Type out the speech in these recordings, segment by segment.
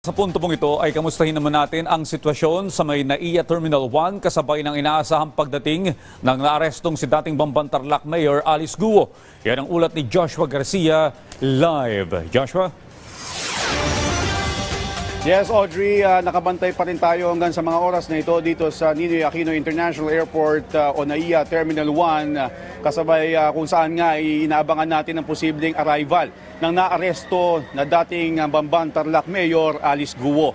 Sa punto pong ito ay kamustahin naman natin ang sitwasyon sa may NAIA Terminal 1 kasabay ng inaasahang pagdating ng naarestong si dating Bamban-Tarlac Mayor Alice Guo. Yan ang ulat ni Joshua Garcia live. Joshua? Yes, Audrey, nakabantay pa rin tayo hanggang sa mga oras na ito dito sa Ninoy Aquino International Airport o NAIA Terminal 1 kasabay kung saan nga inaabangan natin ang posibleng arrival ng naaresto na dating Bamban-Tarlac Mayor Alice Guo.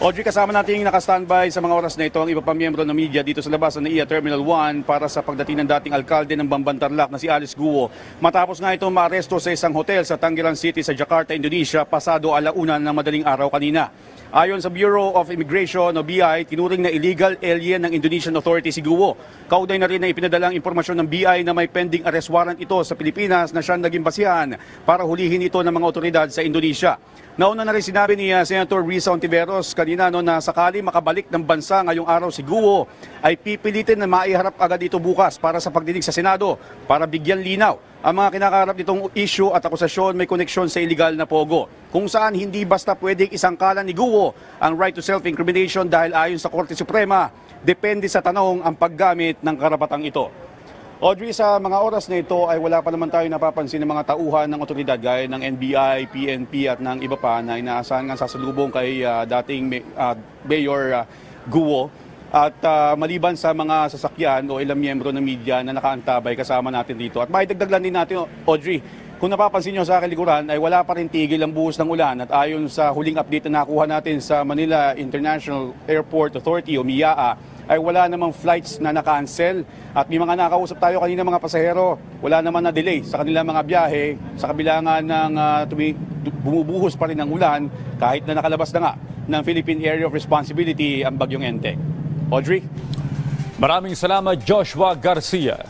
Audrey, kasama nating naka-standby sa mga oras na ito ang iba pa miyembro ng media dito sa labas ng NAIA Terminal 1 para sa pagdating ng dating alkalde ng Bamban-Tarlac na si Alice Guo. Matapos nga itong maaresto sa isang hotel sa Tanggerang City sa Jakarta, Indonesia, pasado alauna ng madaling araw kanina. Ayon sa Bureau of Immigration o BI, tinuring na illegal alien ng Indonesian authority si Guo. Kaugnay na rin na ipinadalang impormasyon ng BI na may pending arrest warrant ito sa Pilipinas na siyang naging basihan para hulihin ito ng mga otoridad sa Indonesia. Nauna na rin sinabi ni Senator Risa Hontiveros kanina na sakali makabalik ng bansa ngayong araw si Guo ay pipilitin na maiharap agad ito bukas para sa pagdinig sa Senado para bigyan linaw ang mga kinakaharap nitong issue at akusasyon may koneksyon sa illegal na pogo. Kung saan hindi basta pwedeng isangkalan ni Guo ang right to self-incrimination dahil ayon sa Korte Suprema, depende sa tanong ang paggamit ng karapatang ito. Audrey, sa mga oras na ito ay wala pa naman tayo napapansin ng mga tauhan ng otoridad gaya ng NBI, PNP at ng iba pa na inaasahan nga sasalubong kay dating Mayor Guo. At maliban sa mga sasakyan o ilang miyembro ng media na nakaantabay kasama natin dito. At maidagdag lang din natin, Audrey, kung napapansin nyo sa kalikuran ay wala pa rin tigil ang buhos ng ulan. At ayon sa huling update na nakuha natin sa Manila International Airport Authority o MIAA, ay wala namang flights na na-cancel at may mga nakausap tayo kanina mga pasahero, wala naman na delay sa kanilang mga biyahe sa kabila nga ng bumubuhos pa rin ng ulan kahit na nakalabas na nga ng Philippine Area of Responsibility ang bagyong Enteng. Audrey? Maraming salamat, Joshua Garcia.